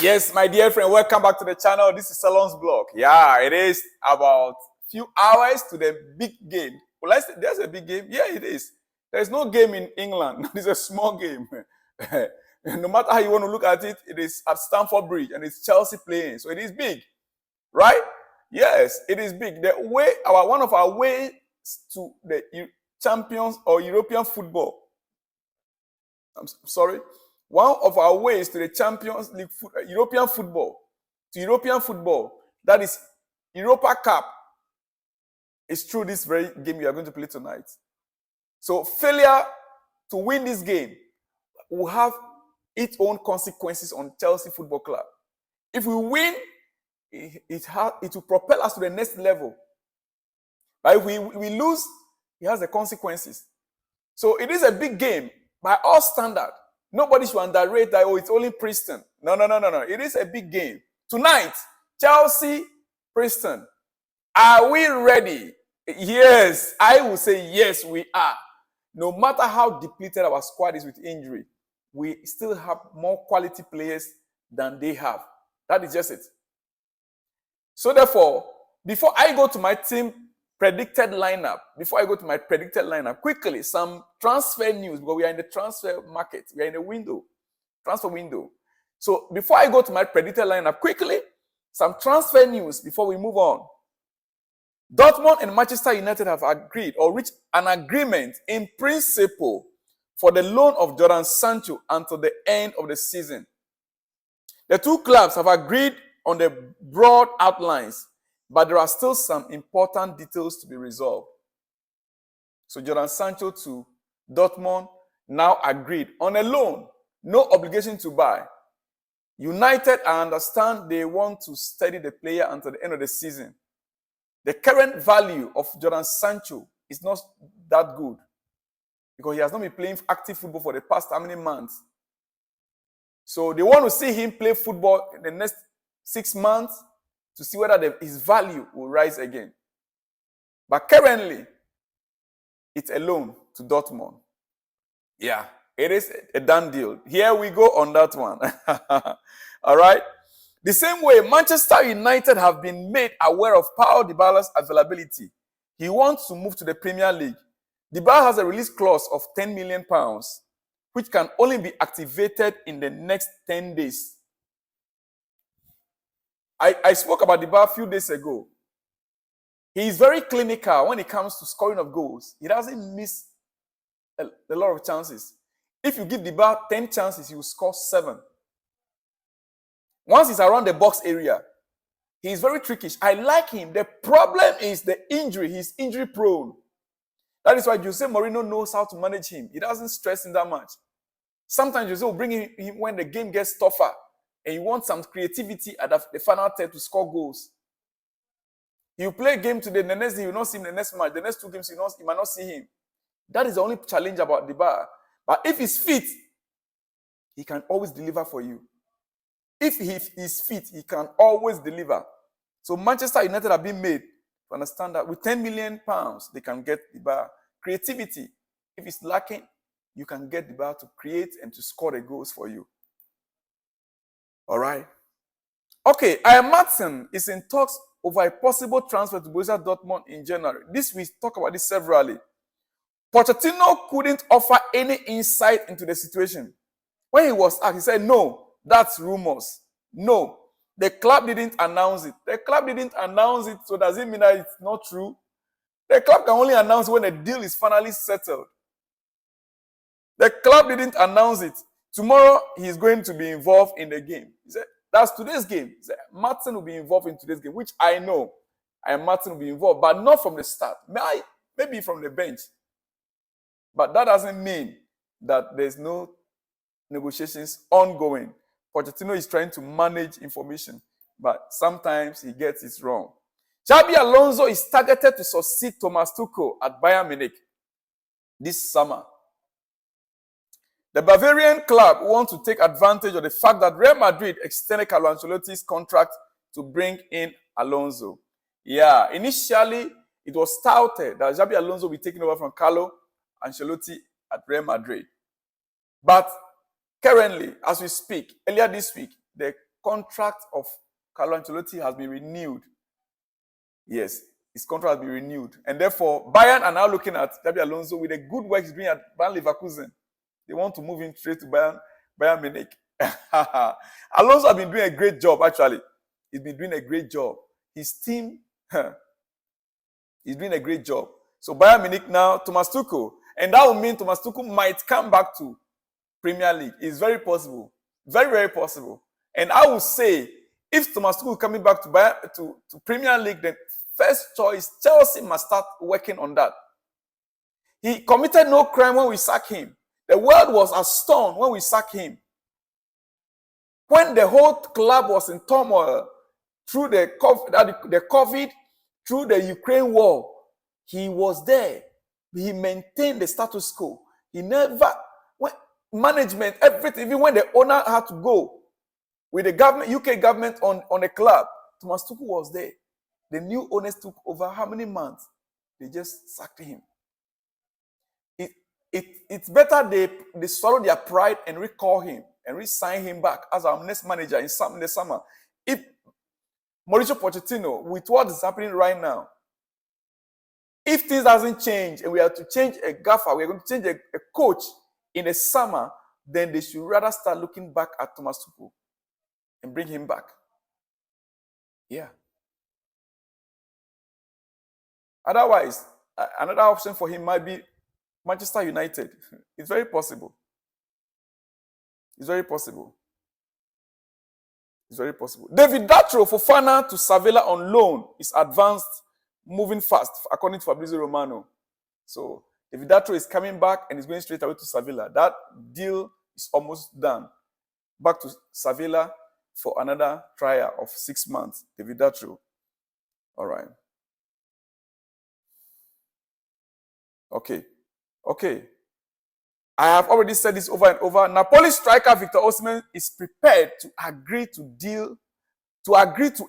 Yes, my dear friend, welcome back to the channel. This is Salon's blog. Yeah, it is about few hours to the big game. Well, there's a big game. Yeah, it is. There's no game in England. It's a small game. No matter how you want to look at it, it is at Stamford Bridge and it's Chelsea playing. So it is big, right? Yes, it is big. One of our ways to the champions or European football. I'm sorry. One of our ways to the Champions League, European football, that is Europa Cup, is through this very game you are going to play tonight. So failure to win this game will have its own consequences on Chelsea Football Club. If we win, it will propel us to the next level. But if we lose, it has the consequences. So it is a big game by all standards. Nobody should underrate that, it's only Preston. No. It is a big game. Tonight, Chelsea, Preston. Are we ready? Yes, I will say yes, we are. No matter how depleted our squad is with injury, we still have more quality players than they have. That is just it. So therefore, before I go to my team predicted lineup, quickly, some transfer news, because we are in the transfer market. We are in a transfer window. So before I go to my predicted lineup, quickly, some transfer news before we move on. Dortmund and Manchester United have agreed or reached an agreement in principle for the loan of Jadon Sancho until the end of the season. The two clubs have agreed on the broad outlines, but there are still some important details to be resolved. So Jadon Sancho to Dortmund now agreed on a loan, no obligation to buy. United, I understand they want to steady the player until the end of the season. The current value of Jadon Sancho is not that good because he has not been playing active football for the past how many months. So they want to see him play football in the next 6 months to see whether his value will rise again. But currently, it's a loan to Dortmund. Yeah, it is a done deal. Here we go on that one. All right. The same way, Manchester United have been made aware of Paulo Dybala's availability. He wants to move to the Premier League. Dybala has a release clause of £10 million, which can only be activated in the next 10 days. I spoke about Dybala a few days ago. He is very clinical when it comes to scoring of goals. He doesn't miss a lot of chances. If you give Dybala 10 chances, he will score 7. Once he's around the box area, he is very trickish. I like him. The problem is the injury. He's injury prone. That is why Jose Mourinho knows how to manage him. He doesn't stress him that much. Sometimes Jose will bring him when the game gets tougher and you want some creativity at the final third to score goals. You play a game today, the next day you will not see him, the next match, the next 2 games you might not see him. That is the only challenge about Dybala. But if he's fit, he can always deliver for you. If he is fit, he can always deliver. So Manchester United have been made to understand that with £10 million, they can get Dybala. Creativity, if it's lacking, you can get Dybala to create and to score the goals for you. All right. Okay, Martin is in talks over a possible transfer to Borussia Dortmund in January. We talk about this severally. Pochettino couldn't offer any insight into the situation. When he was asked, he said, no, that's rumors. No, the club didn't announce it. The club didn't announce it, so does it mean that it's not true? The club can only announce when a deal is finally settled. The club didn't announce it. Tomorrow, he's going to be involved in the game. He said, that's today's game. He said, Martin will be involved in today's game, which I know. Martin will be involved, but not from the start. Maybe from the bench. But that doesn't mean that there's no negotiations ongoing. Pochettino is trying to manage information, but sometimes he gets it wrong. Xabi Alonso is targeted to succeed Thomas Tuchel at Bayern Munich this summer. The Bavarian club wants to take advantage of the fact that Real Madrid extended Carlo Ancelotti's contract to bring in Alonso. Yeah, initially it was touted that Xabi Alonso will be taking over from Carlo Ancelotti at Real Madrid. But currently, as we speak, earlier this week, the contract of Carlo Ancelotti has been renewed. Yes, his contract has been renewed. And therefore, Bayern are now looking at Xabi Alonso with the good work he's doing at Bayern Leverkusen. They want to move him straight to Bayern Munich. Alonso has been doing a great job, actually. He's been doing a great job. His team, he's doing a great job. So Bayern Munich now, Thomas Tuchel. And that will mean Thomas Tuchel might come back to Premier League. It's very possible. Very, very possible. And I will say, if Thomas Tuchel is coming back to Premier League, then first choice, Chelsea must start working on that. He committed no crime when we sacked him. The world was astonished when we sacked him. When the whole club was in turmoil through the COVID, through the Ukraine war, he was there. He maintained the status quo. He never, management, everything, even when the owner had to go with the government, UK government on the club, Thomas Tuchel was there. The new owners took over how many months? They just sacked him. It's better they swallow their pride and recall him and re-sign him back as our next manager in the summer. If Mauricio Pochettino, with what is happening right now, if things doesn't change and we have to change a gaffer, we're going to change a coach in the summer, then they should rather start looking back at Thomas Tuchel and bring him back. Yeah. Otherwise, another option for him might be Manchester United. It's very possible. It's very possible. It's very possible. David Datro Fofana to Sevilla on loan is advanced, moving fast, according to Fabrizio Romano. So David Datro is coming back and is going straight away to Sevilla. That deal is almost done. Back to Sevilla for another trial of 6 months. David Datro. All right. Okay. I have already said this over and over. Napoli striker Victor Osimhen is prepared to agree to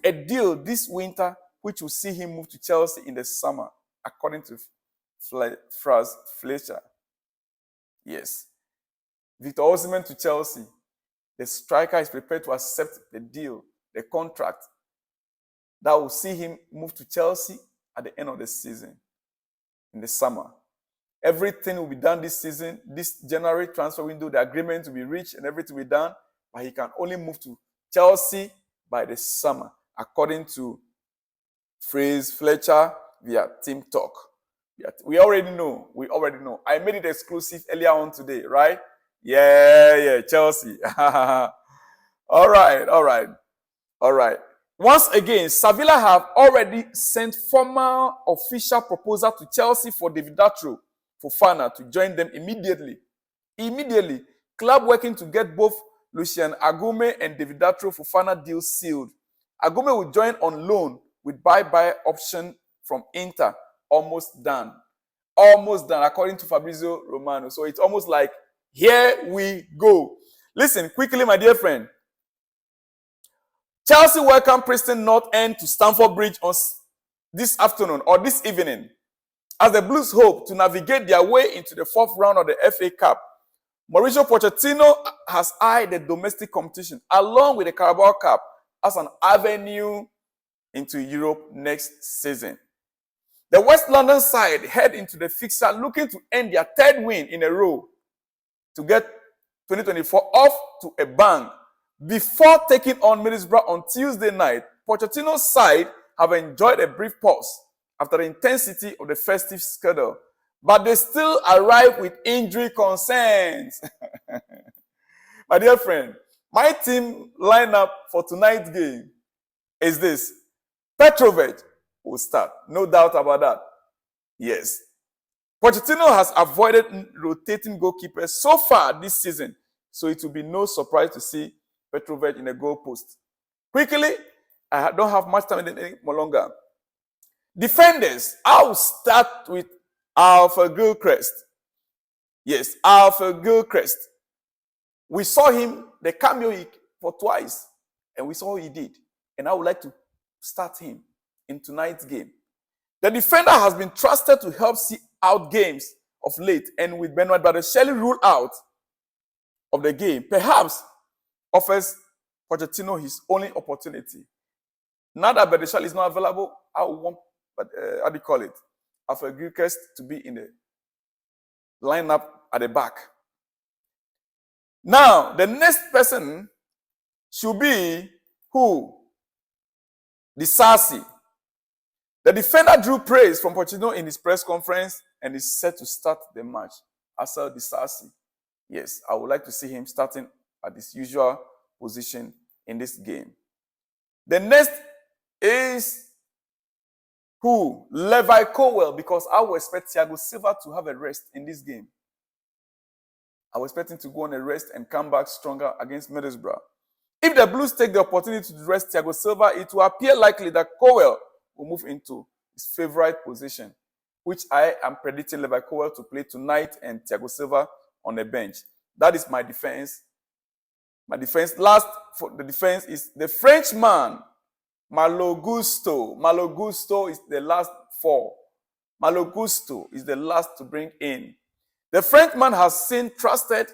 a deal this winter, which will see him move to Chelsea in the summer, according to Franz Fleischer. Yes. Victor Osimhen to Chelsea. The striker is prepared to accept the deal, the contract that will see him move to Chelsea at the end of the season, in the summer. Everything will be done this season, this January transfer window, the agreement will be reached and everything will be done, but he can only move to Chelsea by the summer, according to Franz Fleischer via Team Talk. We already know. I made it exclusive earlier on today, right? Yeah, Chelsea. All right. Once again, Sevilla have already sent formal official proposal to Chelsea for David Datro Fofana to join them immediately. Club working to get both Lucien Agume and David Datro Fofana deal sealed. Agume will join on loan with bye-bye option from Inter. Almost done, according to Fabrizio Romano. So it's almost like, here we go. Listen, quickly, my dear friend. Chelsea welcome Preston North End to Stamford Bridge on this afternoon or this evening, as the Blues hope to navigate their way into the fourth round of the FA Cup. Mauricio Pochettino has eyed the domestic competition along with the Carabao Cup as an avenue into Europe next season. The West London side head into the fixture looking to end their third win in a row to get 2024 off to a bang. Before taking on Middlesbrough on Tuesday night, Pochettino's side have enjoyed a brief pause after the intensity of the festive schedule, but they still arrive with injury concerns. My dear friend, my team lineup for tonight's game is this. Petrovic will start, no doubt about that. Yes. Pochettino has avoided rotating goalkeepers so far this season, so it will be no surprise to see Petrovic in the goalpost. Quickly, I don't have much time any more longer. Defenders, I'll start with Alfred Gilchrist. Yes, Alfred Gilchrist. We saw him, the cameo for twice, and we saw what he did. And I would like to start him in tonight's game. The defender has been trusted to help see out games of late, and with Benoit Badiashile ruled out of the game, perhaps offers Pochettino his only opportunity. Now that Bedeshal is not available, I want, how do you call it? Alfred Gilchrist to be in the lineup at the back. Now, the next person should be who? Disasi. The defender drew praise from Pochettino in his press conference and is set to start the match. Asel Disasi. Yes, I would like to see him starting at his usual position in this game. The next is who? Levi Colwill, because I will expect Thiago Silva to have a rest in this game. I was expecting to go on a rest and come back stronger against Middlesbrough. If the Blues take the opportunity to rest Thiago Silva, it will appear likely that Colwill will move into his favorite position, which I am predicting Levi Colwill to play tonight and Thiago Silva on the bench. That is my defense. My defense, last for the defense, is the Frenchman, Malo Gusto. Malo Gusto is the last four. Malo Gusto is the last to bring in. The Frenchman has been trusted.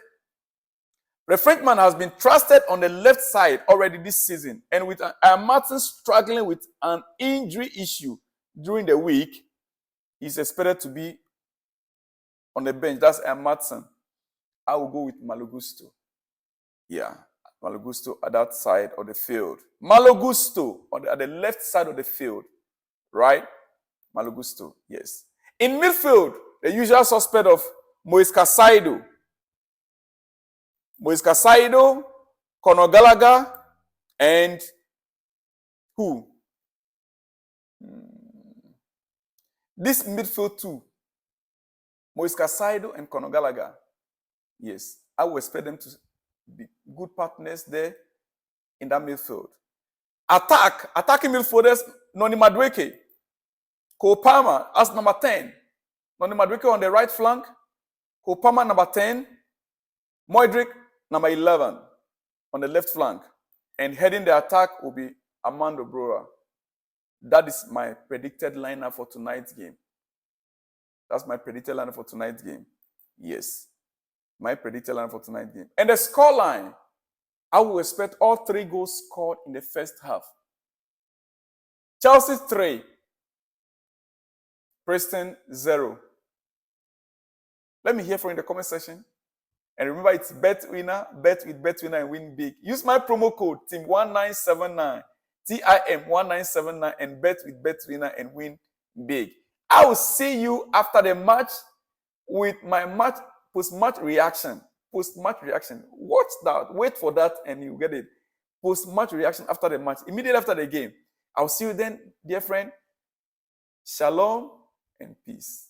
The Frenchman has been trusted on the left side already this season. And with Martin struggling with an injury issue during the week, he's expected to be on the bench. That's Martin. I will go with Malo Gusto. Yeah, Malo Gusto at that side of the field. Malo Gusto at the left side of the field. Right? Malo Gusto, yes. In midfield, the usual suspect of Moise Caicedo. Moise Caicedo, Conor Gallagher, and who? This midfield too. Moise Caicedo and Conor Gallagher. Yes, I will expect them to be good partners there in that midfield. Attacking midfielders, Noni Madueke. Cole Palmer as number 10. Noni Madueke on the right flank. Cole Palmer number 10. Modric number 11 on the left flank. And heading the attack will be Armando Broja. That is my predicted lineup for tonight's game. That's my predicted lineup for tonight's game. Yes. My predicted lineup for tonight's game. And the scoreline, I will expect all 3 goals scored in the first half. Chelsea 3. Preston 0. Let me hear from you in the comment section. And remember, it's bet winner, bet with bet winner and win big. Use my promo code TIM1979, TIM1979, and bet with bet winner and win big. I will see you after the match with my post-match reaction. Post-match reaction. Watch that. Wait for that and you get it. Post-match reaction after the match. Immediately after the game. I'll see you then, dear friend. Shalom and peace.